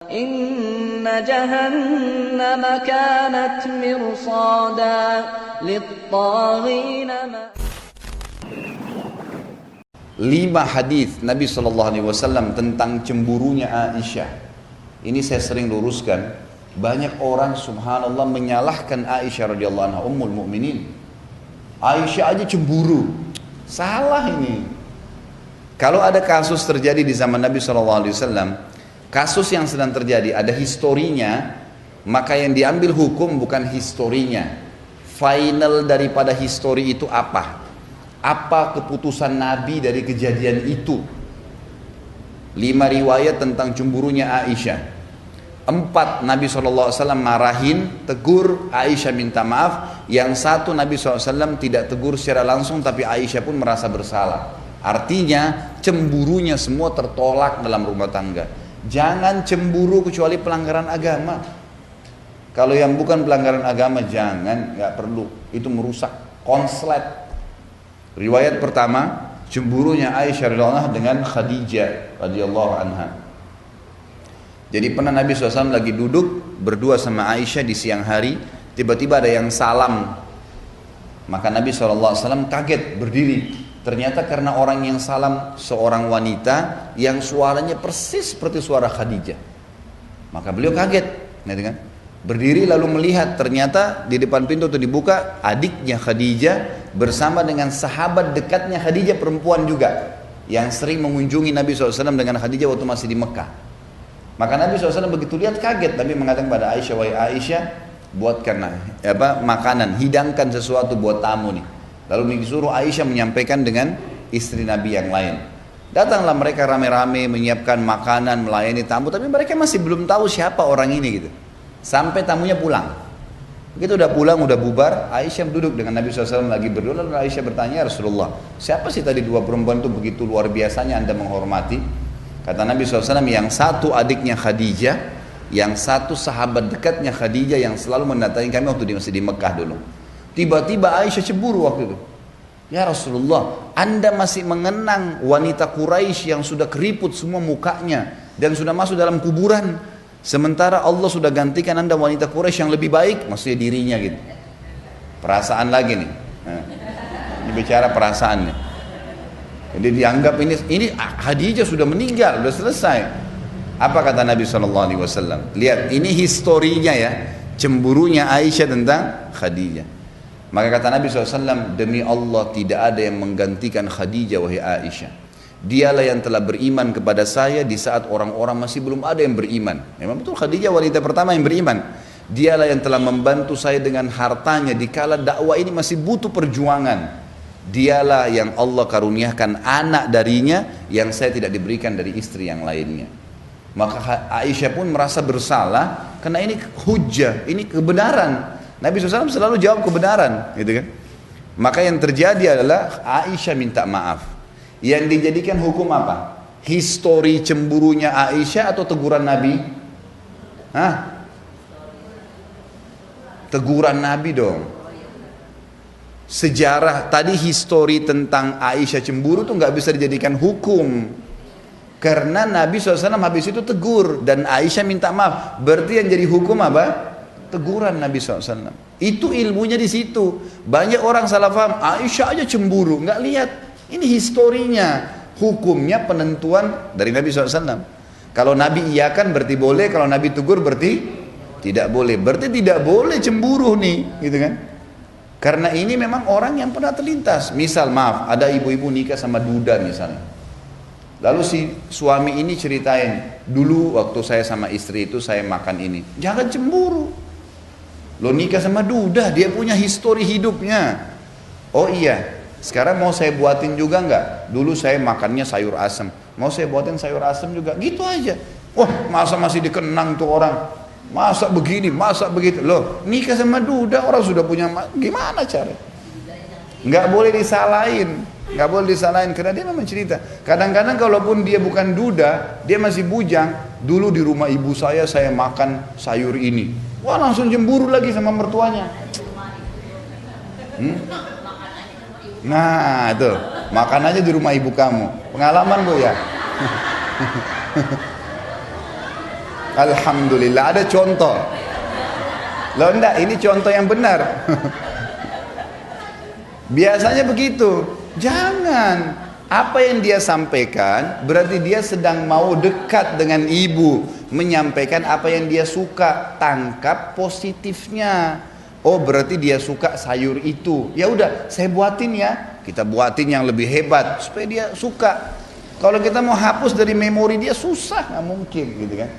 Inna jahannam kanat mirsada lit-taghina. 5 hadis Nabi SAW tentang cemburunya Aisyah. Ini saya sering luruskan. Banyak orang subhanallah menyalahkan Aisyah radhiyallahu anha, ummul mukminin. Aisyah aja cemburu. Salah ini. Kalau ada kasus terjadi di zaman Nabi SAW, kasus yang sedang terjadi ada historinya, maka yang diambil hukum bukan historinya. Final daripada histori itu apa? Apa keputusan Nabi dari kejadian itu? 5 riwayat tentang cemburunya Aisyah. 4 Nabi SAW marahin, tegur, Aisyah minta maaf. Yang 1 Nabi SAW tidak tegur secara langsung, tapi Aisyah pun merasa bersalah. Artinya cemburunya semua tertolak dalam rumah tangga. Jangan cemburu kecuali pelanggaran agama. Kalau yang bukan pelanggaran agama jangan, nggak perlu. Itu merusak konslet. Riwayat pertama, cemburunya Aisyah radhiyallahu anha dengan Khadijah radhiyallahu anha. Jadi pernah Nabi SAW lagi duduk berdua sama Aisyah di siang hari, tiba-tiba ada yang salam. Maka Nabi SAW kaget berdiri. Ternyata karena orang yang salam seorang wanita yang suaranya persis seperti suara Khadijah. Maka beliau kaget, gitu kan? Berdiri lalu melihat, ternyata di depan pintu itu dibuka, adiknya Khadijah bersama dengan sahabat dekatnya Khadijah perempuan juga, yang sering mengunjungi Nabi SAW dengan Khadijah waktu masih di Mekah. Maka Nabi SAW begitu lihat kaget, tapi mengatakan kepada Aisyah, wahai Aisyah, buatkan makanan, hidangkan sesuatu buat tamu nih. Lalu disuruh Aisyah menyampaikan dengan istri Nabi yang lain. Datanglah mereka rame-rame menyiapkan makanan, melayani tamu, tapi mereka masih belum tahu siapa orang ini gitu. Sampai tamunya pulang. Begitu udah pulang, udah bubar, Aisyah duduk dengan Nabi SAW lagi berdua. Lalu Aisyah bertanya, Rasulullah, siapa sih tadi 2 perempuan itu begitu luar biasanya Anda menghormati? Kata Nabi SAW, yang satu adiknya Khadijah, yang satu sahabat dekatnya Khadijah yang selalu mendatangi kami waktu masih di Mekah dulu. Tiba-tiba Aisyah cemburu waktu itu. Ya Rasulullah, Anda masih mengenang wanita Quraisy yang sudah keriput semua mukanya dan sudah masuk dalam kuburan. Sementara Allah sudah gantikan Anda wanita Quraisy yang lebih baik, maksudnya dirinya gitu. Perasaan lagi nih. Nah, ini bicara perasaannya. Jadi dianggap ini Khadijah sudah meninggal, sudah selesai. Apa kata Nabi SAW? Lihat, ini historinya ya, cemburunya Aisyah tentang Khadijah. Maka kata Nabi SAW, demi Allah tidak ada yang menggantikan Khadijah wahai Aisyah. Dialah yang telah beriman kepada saya di saat orang-orang masih belum ada yang beriman. Memang betul Khadijah wanita pertama yang beriman. Dialah yang telah membantu saya dengan hartanya dikala dakwah ini masih butuh perjuangan. Dialah yang Allah karuniakan anak darinya yang saya tidak diberikan dari istri yang lainnya. Maka Aisyah pun merasa bersalah karena ini hujjah, ini kebenaran. Nabi SAW selalu jawab kebenaran, gitu kan? Maka yang terjadi adalah Aisyah minta maaf. Yang dijadikan hukum apa? Histori cemburunya Aisyah atau teguran Nabi? Hah? Teguran Nabi dong. Sejarah tadi histori tentang Aisyah cemburu tuh nggak bisa dijadikan hukum. Karena Nabi SAW habis itu tegur dan Aisyah minta maaf. Berarti yang jadi hukum apa? Teguran Nabi SAW. Itu ilmunya di situ. Banyak orang salah paham, Aisyah aja cemburu, nggak lihat. Ini historinya, hukumnya penentuan dari Nabi SAW. Kalau Nabi iyakan berarti boleh, kalau Nabi tegur berarti tidak boleh. Berarti tidak boleh cemburu nih, gitu kan? Karena ini memang orang yang pernah terlintas. Misal maaf, ada ibu-ibu nikah sama duda misalnya. Lalu si suami ini ceritain, dulu waktu saya sama istri itu saya makan ini. Jangan cemburu. Lo nikah sama duda, dia punya histori hidupnya. Oh iya, sekarang mau saya buatin juga nggak? Dulu saya makannya sayur asem, mau saya buatin sayur asem juga, gitu aja. Wah, masa masih dikenang tuh orang? Masa begini, masa begitu? Loh, nikah sama duda, orang sudah punya, gimana cara? Nggak boleh disalahin, nggak boleh disalahin karena dia memang cerita. Kadang-kadang kalaupun dia bukan duda, dia masih bujang. Dulu di rumah ibu saya makan sayur ini. Wah, langsung cemburu lagi sama mertuanya. Nah, itu makan aja di rumah ibu kamu. Pengalaman bu ya. Alhamdulillah ada contoh. Loh enggak, ini contoh yang benar. Biasanya begitu. Jangan. Apa yang dia sampaikan berarti dia sedang mau dekat dengan ibu, menyampaikan apa yang dia suka. Tangkap positifnya. Oh berarti dia suka sayur itu. Ya udah, saya buatin ya. Kita buatin yang lebih hebat supaya dia suka. Kalau kita mau hapus dari memori dia susah, nggak mungkin gitu kan.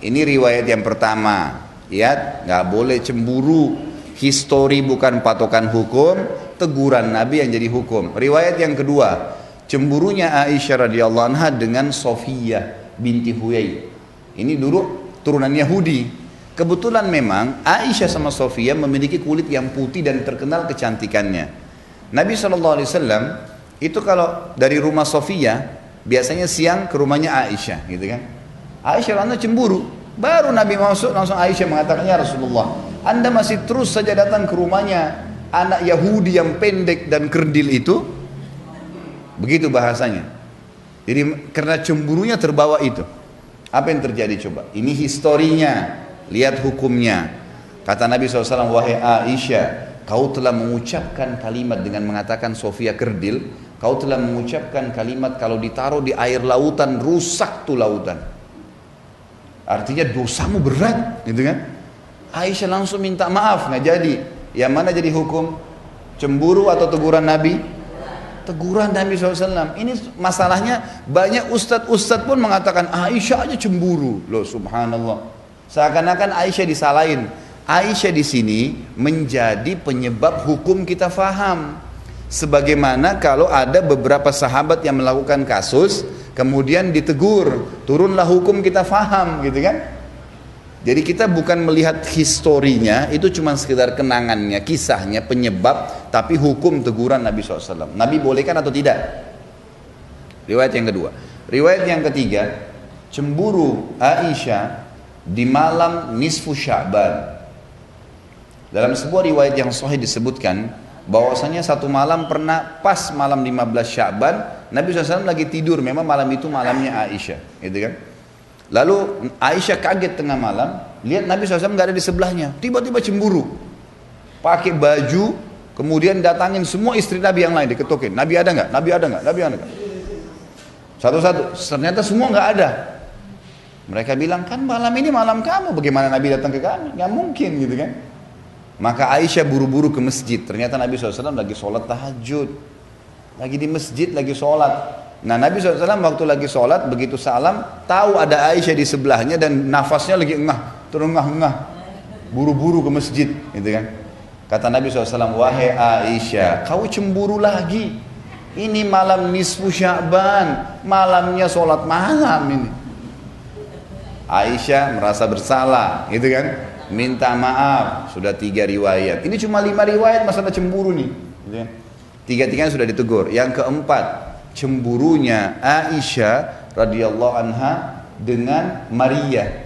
Ini riwayat yang pertama. Ya, nggak boleh cemburu. Histori bukan patokan hukum, teguran Nabi yang jadi hukum. Riwayat yang kedua, cemburunya Aisyah radhiyallahu anha dengan Sofiyah binti Huyai. Ini dulu turunan Yahudi. Kebetulan memang Aisyah sama Sofiyah memiliki kulit yang putih dan terkenal kecantikannya. Nabi SAW itu kalau dari rumah Sofiyah biasanya siang ke rumahnya Aisyah, gitu kan? Aisyah radhiyallahu anha cemburu. Baru Nabi masuk langsung Aisyah mengatakan, ya Rasulullah, Anda masih terus saja datang ke rumahnya anak Yahudi yang pendek dan kerdil itu. Begitu bahasanya. Jadi karena cemburunya terbawa itu. Apa yang terjadi coba? Ini historinya, lihat hukumnya. Kata Nabi SAW, wahai Aisyah, kau telah mengucapkan kalimat dengan mengatakan Sofia kerdil. Kau telah mengucapkan kalimat kalau ditaruh di air lautan, rusak tuh lautan. Artinya dosamu berat, gitu kan? Aisyah langsung minta maaf, nggak jadi. Yang mana jadi hukum? Cemburu atau teguran Nabi? Teguran Nabi SAW. Ini masalahnya banyak ustadz pun mengatakan Aisyah aja cemburu. Loh subhanallah. Seakan-akan Aisyah disalahin. Aisyah di sini menjadi penyebab hukum kita faham. Sebagaimana kalau ada beberapa sahabat yang melakukan kasus, kemudian ditegur, turunlah hukum kita faham, gitu kan? Jadi kita bukan melihat historinya, itu cuma sekedar kenangannya, kisahnya, penyebab, tapi hukum teguran Nabi SAW. Nabi bolehkan atau tidak? Riwayat yang kedua. Riwayat yang ketiga, cemburu Aisyah di malam nisfu Sya'ban. Dalam sebuah riwayat yang sahih disebutkan, bahwasanya satu malam pernah pas malam 15 Sya'ban, Nabi SAW lagi tidur, memang malam itu malamnya Aisyah, gitu kan? Lalu Aisyah kaget tengah malam, lihat Nabi SAW nggak ada di sebelahnya, tiba-tiba cemburu, pakai baju, kemudian datangin semua istri Nabi yang lain, diketukin, Nabi ada nggak? Nabi ada nggak? Nabi ada nggak? Satu-satu, ternyata semua nggak ada. Mereka bilang, kan malam ini malam kamu, bagaimana Nabi datang ke kami? Nggak mungkin, gitu kan? Maka Aisyah buru-buru ke masjid. Ternyata Nabi SAW lagi sholat tahajud, lagi di masjid, lagi sholat. Nah Nabi SAW waktu lagi sholat, begitu salam, tahu ada Aisyah di sebelahnya dan nafasnya lagi engah, terengah-engah, buru-buru ke masjid, gitu kan? Kata Nabi SAW, wahai Aisyah, kau cemburu lagi. Ini malam nisfu Sya'ban, malamnya sholat malam ini. Aisyah merasa bersalah, gitu kan? Minta maaf. Sudah 3 riwayat. Ini cuma 5 riwayat masalah cemburu nih, gitu kan? 3-tiganya sudah ditegur. Yang keempat, cemburunya Aisyah radhiyallahu anha dengan Maria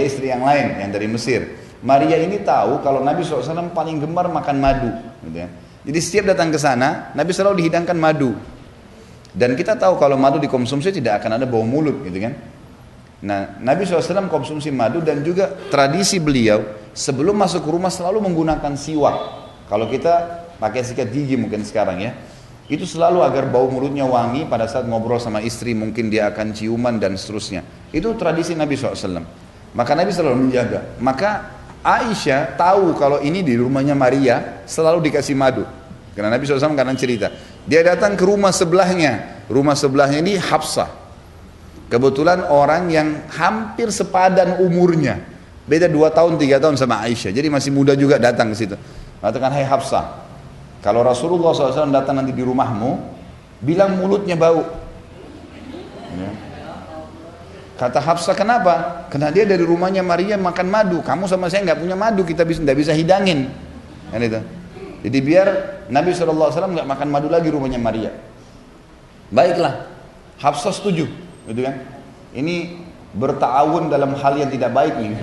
istri yang lain yang dari Mesir. Maria ini tahu kalau Nabi SAW paling gemar makan madu, gitu kan? Jadi setiap datang ke sana Nabi selalu dihidangkan madu. Dan kita tahu kalau madu dikonsumsi tidak akan ada bau mulut, gitu kan? Nah, Nabi SAW konsumsi madu dan juga tradisi beliau sebelum masuk ke rumah selalu menggunakan siwak. Kalau kita pakai sikat gigi mungkin sekarang ya, itu selalu agar bau mulutnya wangi pada saat ngobrol sama istri, mungkin dia akan ciuman dan seterusnya. Itu tradisi Nabi SAW. Maka Nabi selalu menjaga. Maka Aisyah tahu kalau ini di rumahnya Maria selalu dikasih madu. Karena Nabi SAW kadang cerita, dia datang ke rumah sebelahnya ini Hafsah. Kebetulan orang yang hampir sepadan umurnya, beda 2 tahun 3 tahun sama Aisyah, jadi masih muda juga datang ke situ. Katakan, hai Hafsah, kalau Rasulullah SAW datang nanti di rumahmu, bilang mulutnya bau. Ya. Kata Hafsah, kenapa? Karena dia dari rumahnya Maria makan madu, kamu sama saya nggak punya madu, kita tidak bisa hidangin. Kan itu. Jadi biar Nabi SAW nggak makan madu lagi rumahnya Maria. Baiklah, Hafsah setuju. Gitu kan? Ini bertawun dalam hal yang tidak baik nih.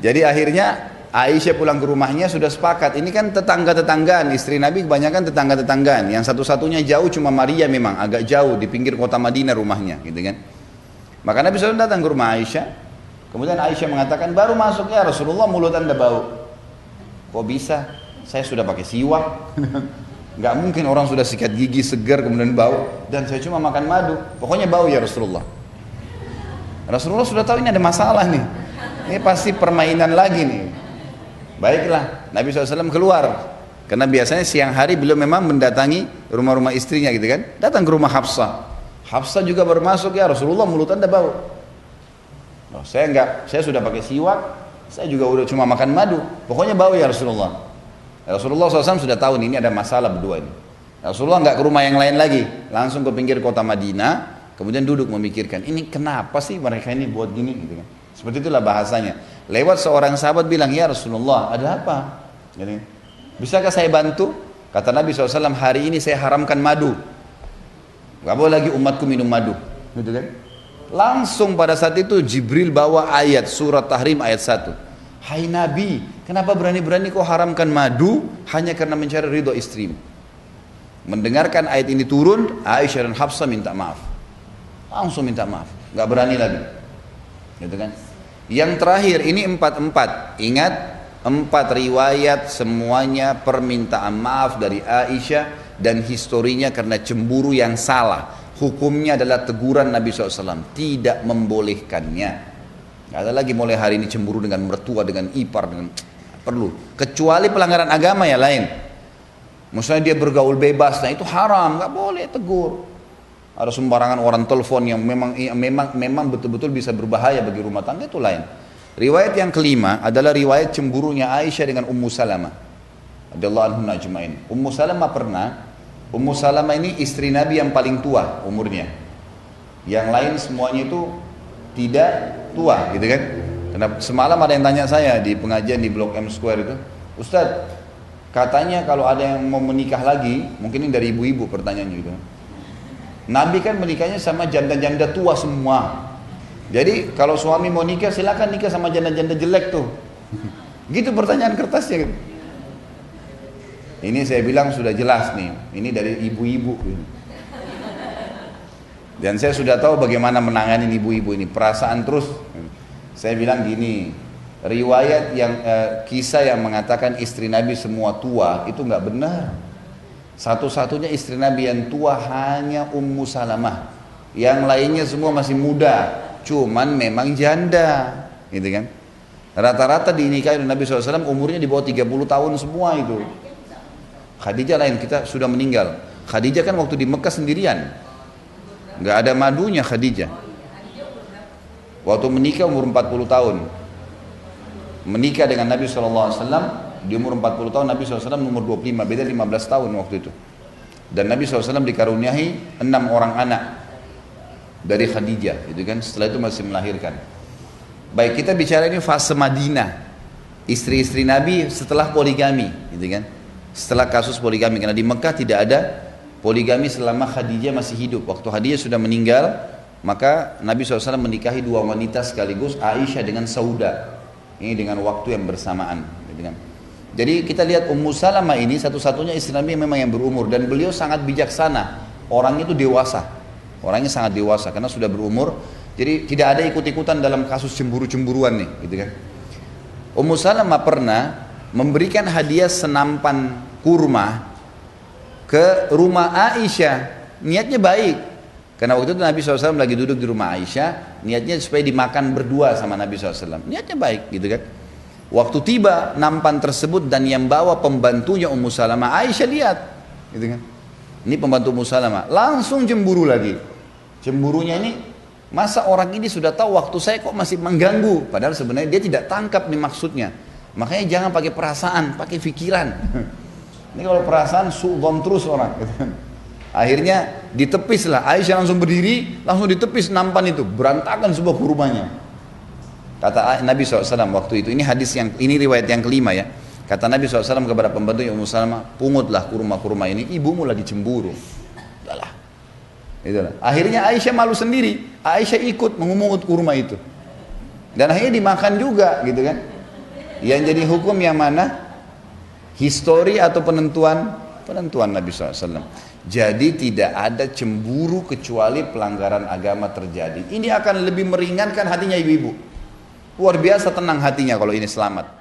Jadi akhirnya Aisyah pulang ke rumahnya sudah sepakat. Ini kan tetangga-tetanggaan, istri Nabi kebanyakan tetangga-tetanggaan. Yang satu-satunya jauh cuma Maria, memang agak jauh di pinggir kota Madinah rumahnya, gitu kan. Maka Nabi SAW datang ke rumah Aisyah. Kemudian Aisyah mengatakan, baru masuk ya Rasulullah mulut anda bau. Kok bisa? Saya sudah pakai siwak. Nggak mungkin orang sudah sikat gigi segar kemudian bau. Dan saya cuma makan madu. Pokoknya bau ya Rasulullah. Rasulullah sudah tahu ini ada masalah nih. Ini pasti permainan lagi nih. Baiklah, Nabi SAW keluar. Karena biasanya siang hari beliau memang mendatangi rumah-rumah istrinya gitu kan. Datang ke rumah Hafsah. Hafsah juga baru masuk, ya Rasulullah mulut anda bau. Oh, saya enggak, saya sudah pakai siwak, saya juga udah cuma makan madu. Pokoknya bau ya Rasulullah. Rasulullah SAW sudah tahu nih, ini ada masalah berdua ini. Rasulullah enggak ke rumah yang lain lagi, langsung ke pinggir kota Madinah. Kemudian duduk memikirkan, ini kenapa sih mereka ini buat gini gitu kan. Seperti itulah bahasanya. Lewat seorang sahabat bilang, ya Rasulullah ada apa? Jadi, bisakah saya bantu? Kata Nabi SAW, hari ini saya haramkan madu. Gak boleh lagi umatku minum madu, gitu kan? Langsung pada saat itu Jibril bawa ayat surat Tahrim ayat 1. Hai Nabi, kenapa berani-berani kau haramkan madu hanya karena mencari ridho istrimu? Mendengarkan ayat ini turun, Aisyah dan Hafsah minta maaf. Langsung minta maaf, gak berani lagi, gitu kan? Yang terakhir ini 4 ingat 4 riwayat semuanya permintaan maaf dari Aisyah dan historinya karena cemburu yang salah. Hukumnya adalah teguran Nabi SAW, tidak membolehkannya. Gak ada lagi mulai hari ini cemburu dengan mertua, dengan ipar, dengan perlu. Kecuali pelanggaran agama ya lain. Misalnya dia bergaul bebas, nah itu haram, gak boleh tegur. Ada sembarangan orang telepon yang memang betul-betul bisa berbahaya bagi rumah tangga, itu lain. Riwayat yang kelima adalah riwayat cemburunya Aisyah dengan Ummu Salamah radhiyallahu anha ajmain. Ummu Salamah ini istri Nabi yang paling tua umurnya. Yang lain semuanya itu tidak tua, gitu kan? Karena semalam ada yang tanya saya di pengajian di Blok M Square itu, Ustadz, katanya kalau ada yang mau menikah lagi, mungkin ini dari ibu-ibu pertanyaannya gitu. Nabi kan menikahnya sama janda-janda tua semua. Jadi kalau suami mau nikah silakan nikah sama janda-janda jelek tuh. Gitu pertanyaan kertasnya gitu. Ini saya bilang sudah jelas nih, ini dari ibu-ibu. Dan saya sudah tahu bagaimana menangani ibu-ibu ini, perasaan terus. Saya bilang gini, riwayat yang kisah yang mengatakan istri Nabi semua tua itu nggak benar. Satu-satunya istri Nabi yang tua hanya Ummu Salamah. Yang lainnya semua masih muda, cuman memang janda, gitu kan? Rata-rata dinikahi oleh Nabi SAW umurnya di bawah 30 tahun semua itu. Khadijah lain, kita sudah meninggal. Khadijah kan waktu di Mekah sendirian, nggak ada madunya Khadijah. Waktu menikah umur 40 tahun. Menikah dengan Nabi SAW di umur 40 tahun, Nabi SAW umur 25, beda 15 tahun waktu itu. Dan Nabi SAW dikaruniai 6 orang anak dari Khadijah, gitu kan? Setelah itu masih melahirkan. Baik, kita bicara ini fase Madinah, istri-istri Nabi setelah poligami, gitu kan? Setelah kasus poligami, karena di Mekah tidak ada poligami selama Khadijah masih hidup. Waktu Khadijah sudah meninggal, maka Nabi SAW menikahi 2 wanita sekaligus, Aisyah dengan Sauda. Ini dengan waktu yang bersamaan, gitu kan? Jadi kita lihat Ummu Salamah ini satu-satunya istri Nabi memang yang berumur, dan beliau sangat bijaksana. Orangnya itu dewasa, orangnya sangat dewasa karena sudah berumur. Jadi tidak ada ikut-ikutan dalam kasus cemburu-cemburuan nih, gitu kan. Ummu Salamah pernah memberikan hadiah senampan kurma ke rumah Aisyah. Niatnya baik, karena waktu itu Nabi SAW lagi duduk di rumah Aisyah, niatnya supaya dimakan berdua sama Nabi SAW. Niatnya baik, gitu kan. Waktu tiba nampan tersebut dan yang bawa pembantunya Ummu Salamah, Aisyah lihat, gitu kan. Ini pembantu Ummu Salamah, langsung cemburu lagi. Cemburunya ini, masa orang ini sudah tahu waktu saya kok masih mengganggu, padahal sebenarnya dia tidak tangkap nih maksudnya. Makanya jangan pakai perasaan, pakai pikiran. Ini kalau perasaan suudzon terus orang, gitu kan. Akhirnya ditepis lah, Aisyah langsung berdiri, langsung ditepis nampan itu, berantakan sebuah kurmanya. Kata Nabi SAW waktu itu, ini hadis yang, ini riwayat yang kelima ya. Kata Nabi SAW kepada pembantu Ummu Salamah, pungutlah kurma-kurma ini, ibumu lagi cemburu. Udahlah. Itulah. Akhirnya Aisyah malu sendiri, Aisyah ikut mengumungut kurma itu. Dan akhirnya dimakan juga, gitu kan. Yang jadi hukum yang mana? Histori atau penentuan Nabi SAW. Jadi tidak ada cemburu kecuali pelanggaran agama terjadi. Ini akan lebih meringankan hatinya ibu-ibu. Luar biasa tenang hatinya kalau ini selamat.